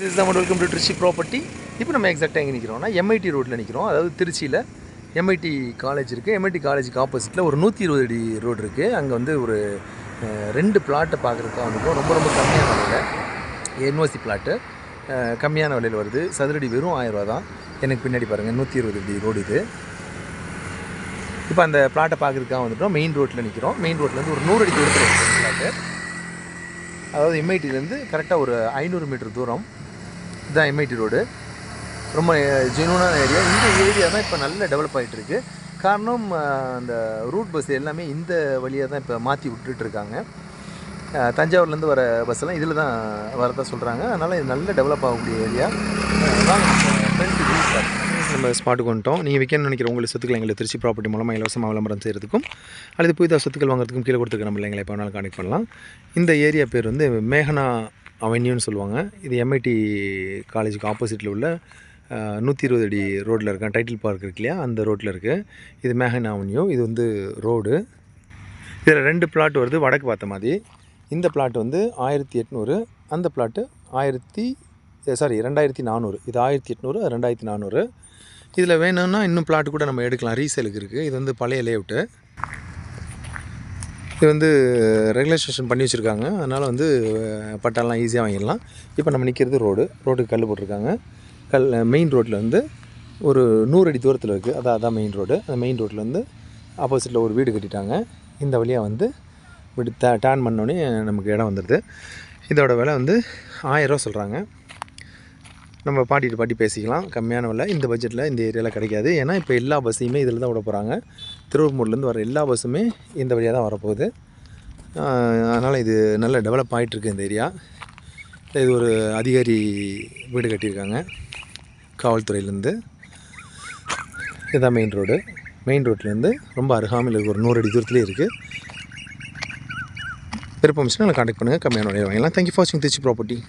This is welcome to Trichy Property. இப்போ நம்ம எக்ஸாக்டாக எங்கே நிற்கிறோம்னா MIT ரோட்டில் நிற்கிறோம். அதாவது திருச்சியில் MIT காலேஜ் இருக்குது. MIT காலேஜுக்கு ஆப்போசிட்டில் ஒரு 120 அடி ரோடு இருக்குது. அங்கே வந்து ஒரு 2 பிளாட்டை பார்க்குறதுக்காக வந்துடும். ரொம்ப ரொம்ப கம்மியான விலையில் யூனிவர்சிட்டி பிளாட்டு கம்மியான விலையில் வருது. சதுரடி வெறும் 1000 ரூபா தான். எனக்கு பின்னாடி பாருங்கள் 120 அடி ரோடு இது. இப்போ அந்த பிளாட்டை பார்க்குறதுக்காக வந்துட்டோம். மெயின் ரோட்டில் நிற்கிறோம். மெயின் ரோட்லேருந்து ஒரு 100 அடி தூரத்தில் இருக்குது பிளாட்டு. அதாவது MITலேருந்து கரெக்டாக ஒரு 500 மீட்டர் தூரம் இதுதான் MIT ரோடு. ரொம்ப ஜெனுவனான ஏரியா. இந்த ஏரியா தான் இப்போ நல்லா டெவலப் ஆகிட்டுருக்கு. காரணம் அந்த ரூட் பஸ் எல்லாமே இந்த வழியாக தான் இப்போ மாற்றி விட்டுட்டுருக்காங்க. தஞ்சாவூர்லேருந்து வர பஸ்ஸெல்லாம் இதில் தான் வரதான் சொல்கிறாங்க. அதனால் இது நல்ல டெவலப் ஆகக்கூடிய ஏரியா. நம்ம ஸ்பாட்டுக்கு வந்துட்டோம். நீங்கள் விற்கணும்னு நினைக்கிற உங்களுக்கு சொத்துக்கள் எங்களுக்கு திருச்சி ப்ராப்பர்ட்டி மூலமாக இலவசமாக விளம்பரம் செய்கிறதுக்கும் அல்லது புதிதாக சொத்துக்கள் வாங்குறதுக்கும் கீழே கொடுத்துருக்க நம்ம எங்களை எப்போ வேணாலும் கான்டெக்ட் பண்ணலாம். இந்த ஏரியா பேர் வந்து மேகனா அவென்யூன்னு சொல்லுவாங்க. இது MIT காலேஜுக்கு ஆப்போசிட்டில் உள்ள 120 அடி ரோட்டில் இருக்க டைட்டில் பார்க் இருக்கு இல்லையா, அந்த ரோட்டில் இருக்குது. இது மேகனா அவென்யூ. இது வந்து ரோடு. இதில் 2 பிளாட் வருது வடக்கு பார்த்த மாதிரி. இந்த பிளாட் வந்து 1800, அந்த பிளாட்டு 2400. இது 1800, 2400. இதில் வேணும்னா இன்னும் பிளாட்டு கூட நம்ம எடுக்கலாம், ரீசேலுக்கு இருக்குது. இது வந்து பழைய லேஅவுட்டு. இது வந்து ரெகுலேஷன் பண்ணி வச்சுருக்காங்க. அதனால் வந்து பட்டாலாம் ஈஸியாக வாங்கிடலாம். இப்போ நம்ம நிற்கிறது ரோடுக்கு கல் போட்டிருக்காங்க. மெயின் ரோட்டில் வந்து ஒரு 100 அடி தூரத்தில் இருக்குது. அதான் மெயின் ரோடு. அந்த மெயின் ரோட்டில் வந்து ஆப்போசிட்டில் ஒரு வீடு கட்டிட்டாங்க. இந்த வழியாக வந்து வீடு டேர்ன் பண்ணோடனே நமக்கு இடம் வந்துடுது. இதோட விலை வந்து 1000 ரூபா சொல்கிறாங்க. நம்ம பாட்டி பேசிக்கலாம். கம்மியான விலை இந்த பட்ஜெட்டில் இந்த ஏரியாவில் கிடைக்காது. ஏன்னா இப்போ எல்லா பஸ்ஸையுமே இதில் தான் விட போகிறாங்க. திருவள்ளூர்லேருந்து வர எல்லா பஸ்ஸுமே இந்த வழியாக தான் வரப்போகுது. அதனால் இது நல்ல டெவலப் ஆகிட்டுருக்கு இந்த ஏரியா. இது ஒரு அதிகாரி வீடு கட்டியிருக்காங்க காவல்துறையிலேருந்து. இதுதான் மெயின் ரோடு. மெயின் ரோட்லேருந்து ரொம்ப அருகாமையில் இருக்குது. ஒரு 100 அடி தூரத்துலேயே இருக்குது. விருப்பம் கான்டாக்ட் பண்ணுங்கள். கம்மியான விலையை வாங்கலாம். தேங்க்யூ ஃபார் வாட்சிங் திருச்சி ப்ராப்பர்ட்டி.